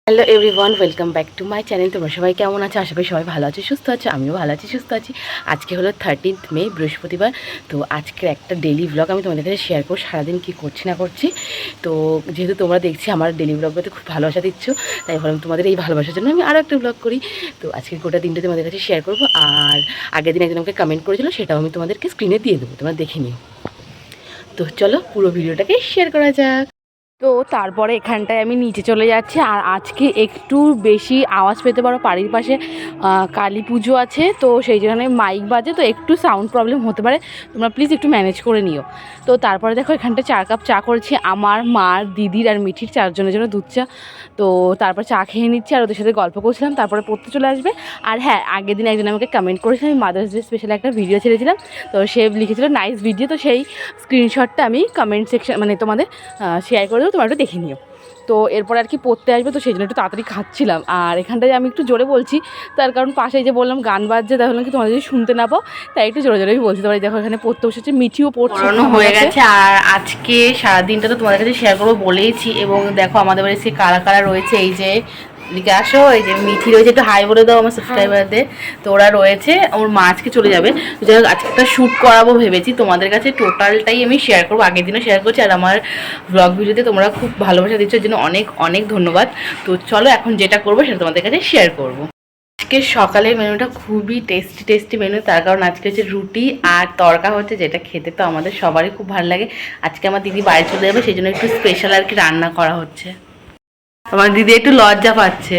Hello everyone, welcome back to my channel. তোমরা সবাই কেমন আছো? আশা করি সবাই ভালো আছো, সুস্থ আছো। আমিও ভালো আছি, সুস্থ আছি। আজকে হলো 13 মে, বৃহস্পতিবার। তো আজকের একটা ডেলি ব্লগ আমি তোমাদের কাছে শেয়ার করবো, সারাদিন কী করছি না করছি। তো যেহেতু তোমরা দেখছি আমার ডেলি ব্লগটাতে খুব ভালোবাসা দিচ্ছ, তাই ভাবলাম তোমাদের এই ভালোবাসার জন্য আমি আরও একটা ব্লগ করি। তো আজকে গোটা দিনটা তোমাদের কাছে শেয়ার করবো। আর আগের দিন একজন আমাকে কমেন্ট করেছিল, সেটাও আমি তোমাদেরকে স্ক্রিনে দিয়ে দেবো, তোমরা দেখে নিও। তো চলো পুরো ভিডিওটাকে শেয়ার করা যাক। তো তারপরে এখানটায় আমি নিচে চলে যাচ্ছি। আর আজকে একটু বেশি আওয়াজ পেতে পারো, বাড়ির পাশে কালী পুজো আছে, তো সেই জন্য মাইক বাজে, তো একটু সাউন্ড প্রবলেম হতে পারে, তোমরা প্লিজ একটু ম্যানেজ করে নিও। তো তারপরে দেখো এখানটায় 4 কাপ চা করেছি আমার, মার, দিদির আর মিঠির 4 জনের জন্য দুধ চা। তো তারপর চা খেয়ে নিচ্ছি আর ওদের সাথে গল্প করছিলাম, তারপরে পড়তে চলে আসবে। আর হ্যাঁ, আগের দিন একজন আমাকে কমেন্ট করেছিলাম, আমি মাদার্স ডে স্পেশাল একটা ভিডিও ছেড়েছিলাম, তো সে লিখেছিল নাইস ভিডিও, তো সেই স্ক্রিনশটটা আমি কমেন্ট সেকশন মানে তোমাদের শেয়ার করে দেবো, তোমরা একটু দেখে নিও। তো এরপর আর কি পড়তে আসবে, তো সেই জন্য একটু তাড়াতাড়ি খাচ্ছিলাম। আর এখানটায় আমি একটু জোরে বলছি, তার কারণ পাশে যে বললাম গান বাজছে, তাহলে কি তোমাদের যদি শুনতে না পাও, তাই একটু জোরে জোরে আমি বলছি। তোমার দেখো এখানে পড়তে বসেছে, মিঠিও পড়ছে, হয়ে গেছে। আর আজকে সারাদিনটা তো তোমাদের কাছে শেয়ার করবো বলেইছি। এবং দেখো আমাদের বাড়ি সে কারা কারা রয়েছে, এই যে এদিকে আসো, এই যে মিঠি রয়েছে, একটু হাই বলে দাও আমার সাবস্ক্রাইবারদের। তো ওরা রয়েছে, ওর মা আজকে চলে যাবে। যাই হোক, আজকে একটা শ্যুট করাবো ভেবেছি, তোমাদের কাছে টোটালটাই আমি শেয়ার করবো, আগের দিনও শেয়ার করছি। আর আমার ব্লগ ভিডিওতে তোমরা খুব ভালোবাসা দিচ্ছ, এর জন্য অনেক অনেক ধন্যবাদ। তো চলো এখন যেটা করবো সেটা তোমাদের কাছে শেয়ার করবো। আজকে সকালের মেনুটা খুবই টেস্টি টেস্টি মেনু, তার কারণ আজকে হচ্ছে রুটি আর তড়কা হচ্ছে, যেটা খেতে তো আমাদের সবারই খুব ভালো লাগে। আজকে আমার দিদি বাড়ি চলে যাবে, সেই জন্য একটু স্পেশাল আর কি রান্না করা হচ্ছে। আমার দিদি একটু লজ্জা পাচ্ছে।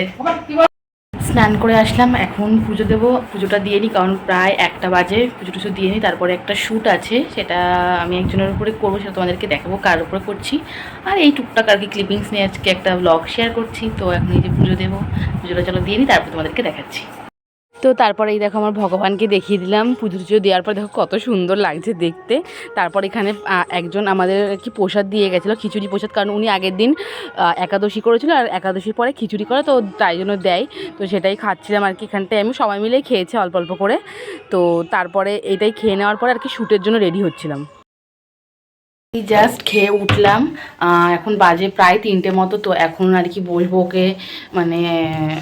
স্নান করে আসলাম, এখন পুজো দেবো, পুজোটা দিয়ে নিই, কারণ প্রায় 1টা বাজে। পুজো টুজো দিয়ে নিই, তারপরে একটা শ্যুট আছে, সেটা আমি একজনের উপরে করবো, সেটা তোমাদেরকে দেখাবো কার উপরে করছি। আর এই টুকটাক আর কি ক্লিপিংস নিয়ে আজকে একটা ব্লগ শেয়ার করছি। তো এখন এই যে পুজো দেবো, পুজোটা চলো দিয়ে নিই, তারপর তোমাদেরকে দেখাচ্ছি। তো তারপরে এই দেখো আমার ভগবানকে দেখিয়ে দিলাম, পুজো টুজো দেওয়ার পর দেখো কত সুন্দর লাগছে দেখতে। তারপর এখানে একজন আমাদের কি প্রসাদ দিয়ে গেছিলো, খিচুড়ি প্রসাদ, কারণ উনি আগের দিন একাদশী করেছিল, আর একাদশীর পরে খিচুড়ি করে, তো তাই জন্য দেয়। তো সেটাই খাচ্ছিলাম আর কি, এখানটায় আমি সবাই মিলেই খেয়েছি অল্প অল্প করে। তো তারপরে এটাই খেয়ে নেওয়ার পরে আর কি শ্যুটের জন্য রেডি হচ্ছিলাম। জাস্ট খেয়ে উঠলাম, এখন বাজে প্রায় 3টে মতো। তো এখন আর কি বলবো ওকে, মানে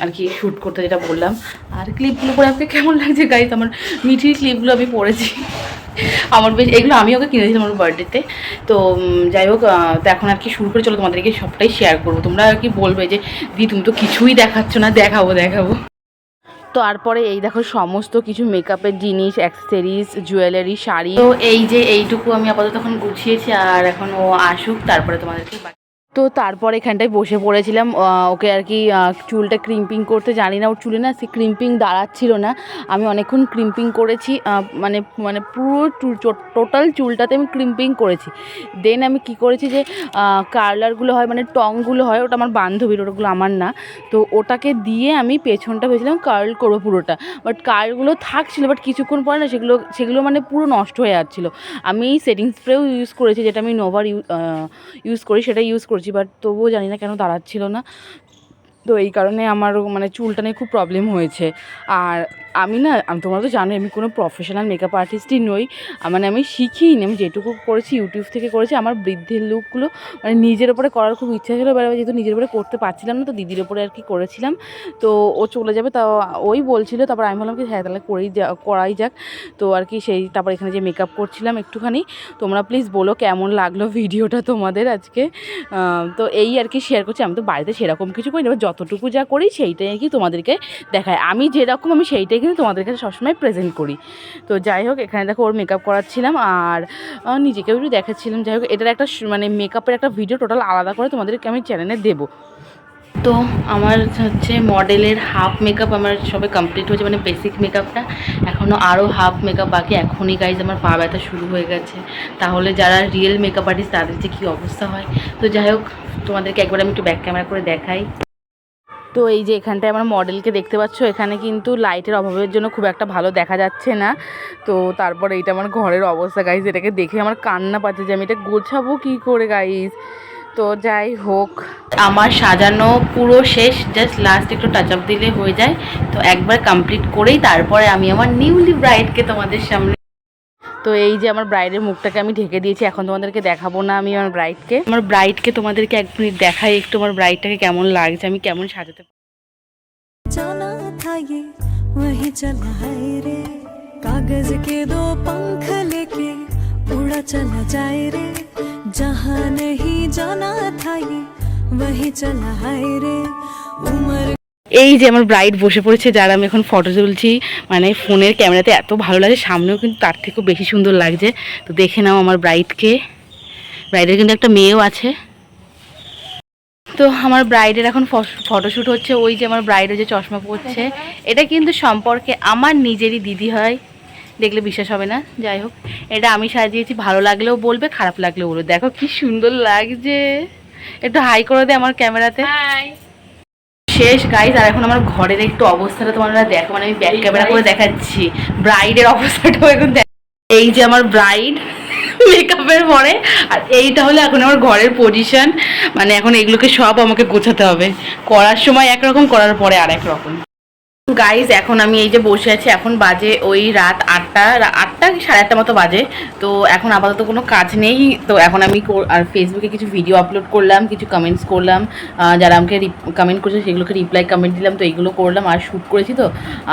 আর কি শ্যুট করতে যেটা বললাম। আর ক্লিপগুলো পরে আমাকে কেমন লাগছে গাইজ, আমার মিঠির ক্লিপগুলো আমি পরেছি, আমার বেশ এগুলো আমি ওকে কিনেছিলাম আমার বার্থডেতে। তো যাই হোক, তো এখন আর কি শুরু করে চলো তোমাদেরকে সবটাই শেয়ার করবো। তোমরা আর কি বলবে যে দি তুমি তো কিছুই দেখাচ্ছ না, দেখাবো দেখাবো। তো তারপরে এই দেখো সমস্ত কিছু মেকআপের জিনিস, অ্যাক্সেসরিজ, জুয়েলারি, শাড়ি, তো এই যে এইটুকু আমি আপাতত এখন গুছিয়েছি। আর এখন ও আসুক, তারপরে তোমাদেরকে। তো তারপর এখানটায় বসে পড়েছিলাম, ওকে আর কি চুলটা ক্রিম্পিং করতে, জানি না ওর চুলে না সে ক্রিম্পিং দাঁড়াচ্ছিল না। আমি অনেকক্ষণ ক্রিম্পিং করেছি, মানে মানে পুরো টোটাল চুলটাতে আমি ক্রিম্পিং করেছি। দেন আমি কি করেছি, যে কার্লারগুলো হয় মানে টংগুলো হয়, ওটা আমার বান্ধবীর, ওটাগুলো আমার না। তো ওটাকে দিয়ে আমি পেছনটা ভেবেছিলাম কার্ল করবো পুরোটা, বাট কার্লগুলো থাকছিলো, বাট কিছুক্ষণ পরে না সেগুলো মানে পুরো নষ্ট হয়ে যাচ্ছিলো। আমি সেটিং স্প্রেও ইউজ করেছি, যেটা আমি নোভার ইউজ করি, সেটা ইউজ করেছি, বাট তবুও জানি না কেন দাঁড়াচ্ছিল না। তো এই কারণে আমার মানে চুলটা নিয়ে খুব প্রবলেম হয়েছে। আর আমি না, তোমরা তো জানো আমি কোনো প্রফেশনাল মেকআপ আর্টিস্টই নই, মানে আমি শিখিনি, আমি যেটুকু করেছি ইউটিউব থেকে করেছি। আমার বৃদ্ধির লুকগুলো মানে নিজের ওপরে করার খুব ইচ্ছা ছিল, এবার যেহেতু নিজের উপরে করতে পারছিলাম না, তো দিদির ওপরে আর কি করেছিলাম। তো ও চলে যাবে, তাও ওই বলছিল, তারপর আমি বললাম কি হ্যাঁ তাহলে করাই যাক। তো আর কি সেই তারপর এখানে যে মেকআপ করছিলাম একটুখানি, তোমরা প্লিজ বলো কেমন লাগলো ভিডিওটা তোমাদের আজকে। তো এই আর কি শেয়ার করছি। আমি তো বাড়িতে সেরকম কিছু করি না, যতটুকু যা করি সেইটাই আর কি তোমাদেরকে দেখায়। আমি যেরকম আমি সেইটাই কিন্তু তোমাদের কাছে সবসময় প্রেজেন্ট করি। তো যাই হোক, এখানে দেখো ওর মেকআপ করাচ্ছিলাম আর নিজেকেও একটু দেখাচ্ছিলাম। যাই হোক, এটার একটা মানে মেকআপের একটা ভিডিও টোটাল আলাদা করে তোমাদেরকে আমি চ্যানেলে দেবো। তো আমার হচ্ছে মডেলের হাফ মেকআপ আমার সবে কমপ্লিট হয়েছে, মানে বেসিক মেকআপটা। এখনও আরও হাফ মেকআপ বাকি। এখনই গাইজ আমার পা ব্যথা শুরু হয়ে গেছে, তাহলে যারা রিয়েল মেকআপ আর্টিস্ট তাদের যে কী অবস্থা হয়। তো যাই হোক, তোমাদেরকে একবার আমি একটু ব্যাক ক্যামেরা করে দেখাই। তো এই যে এখানটায় আমার মডেলকে দেখতে পাচ্ছ, এখানে কিন্তু লাইটের অভাবের জন্য খুব একটা ভালো দেখা যাচ্ছে না। তো তারপর এইটা আমার ঘরের অবস্থা গাইজ, এটাকে দেখে আমার কান্না পাচ্ছে যে আমি এটা গোছাবো কী করে গাইজ। তো যাই হোক, আমার সাজানো পুরো শেষ, জাস্ট লাস্ট একটু টাচ আপ দিলে হয়ে যায়। তো একবার কমপ্লিট করেই তারপরে আমি আমার নিউলি ব্রাইডকে তোমাদের সামনে। তো এই যে আমার ব্রাইডের মুখটাকে আমি ঢেকে দিয়েছি, এখন তোমাদেরকে দেখাবো না আমি আমার ব্রাইডকে তোমাদেরকে এক মিনিট দেখাই একটু আমার ব্রাইডটাকে কেমন লাগছে, আমি কেমন সাজাতে जाना था ये वही चला है रे कागज के दो पंख लेके उड़ा चला जाए रे जहाँ नहीं जाना था ये वही चला है रे उम्र এই যে আমার ব্রাইড বসে পড়েছে, যার আমি এখন ফটো তুলছি, মানে ফোনের ক্যামেরাতে এত ভালো লাগে, সামনেও কিন্তু তার থেকেও বেশি সুন্দর লাগছে। তো দেখে নাও আমার ব্রাইডের কিন্তু একটা মেয়েও আছে। তো আমার ব্রাইডের এখন ফটোশ্যুট হচ্ছে। ওই যে আমার ব্রাইডের যে চশমা পরছে, এটা কিন্তু সম্পর্কে আমার নিজেরই দিদি হয়, দেখলে বিশ্বাস হবে না। যাই হোক, এটা আমি সাজিয়েছি, ভালো লাগলেও বলবে, খারাপ লাগলেও বলবে। দেখো কি সুন্দর লাগছে, একটু হাই করে দে আমার ক্যামেরাতে। শেষ গাইজ, আর এখন আমার ঘরের একটু অবস্থাটা তোমরা দেখো, মানে আমি ব্যাক ক্যামেরা করে দেখাচ্ছি ব্রাইডের অবস্থাটাও এখন এই যে আমার ব্রাইড মেকআপের পরে, আর এইটা হলো এখন আমার ঘরের পজিশন। মানে এখন এগুলোকে সব আমাকে গোছাতে হবে, করার সময় একরকম, করার পরে আর এক রকম। গাইজ এখন আমি এই যে বসে আছি, এখন বাজে ওই রাত 8টা কি 8:30 মতো বাজে। তো এখন আপাতত কোনো কাজ নেই। তো এখন আমি আর ফেসবুকে কিছু ভিডিও আপলোড করলাম, কিছু কমেন্টস করলাম, যারা আমাকে কমেন্ট করেছে সেগুলোকে রিপ্লাই কমেন্ট দিলাম। তো এইগুলো করলাম, আর শ্যুট করেছি। তো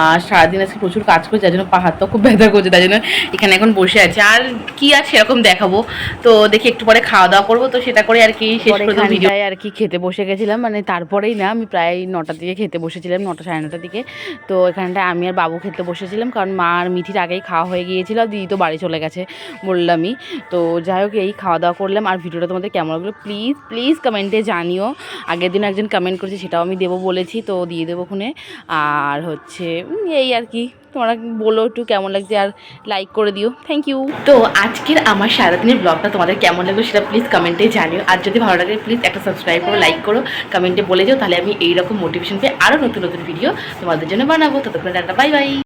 আর সারাদিন আজকে প্রচুর কাজ করেছি, যার জন্য পাহাড়টাও খুব ব্যথা করছে, তাই জন্য এখানে এখন বসে আছে। আর কি আর সেরকম দেখাবো, তো দেখি একটু পরে খাওয়া দাওয়া করবো, তো সেটা করে আর কি শেষ করে ভিডিও আর কি খেতে বসে গেছিলাম। মানে তারপরেই না, আমি প্রায় 9টার দিকে খেতে বসেছিলাম, 9টা 9:30টার দিকে। তো এখানটায় আমি আর বাবু খেতে বসেছিলাম, কারণ মা আর মিঠির আগেই খাওয়া হয়ে গিয়েছিল, আর দিদি তো বাড়ি চলে গেছে বললামই। তো যাই হোক, এই খাওয়া দাওয়া করলাম। আর ভিডিওটা তোমাদের কেমন লাগলো প্লিজ কমেন্টে জানিও। আগের দিন একজন কমেন্ট করেছে, সেটাও আমি দেবো বলেছি, তো দিয়ে দেবো খুনে। আর হচ্ছে এই আর কি, তোমরা বলো একটু কেমন লাগছে, আর লাইক করে দিও। Thank you. তো আজকের আমার সারাদিনের ব্লগটা তোমাদের কেমন লাগলো সেটা প্লিজ কমেন্টে জানিও। আর যদি ভালো লাগে প্লিজ একটা সাবস্ক্রাইব করো, লাইক করো, কমেন্টে বলে যাও, তাহলে আমি এইরকম মোটিভেশন পেয়ে আরও নতুন নতুন ভিডিও তোমাদের জন্য বানাবো। ততক্ষণ একটা বাই বাই।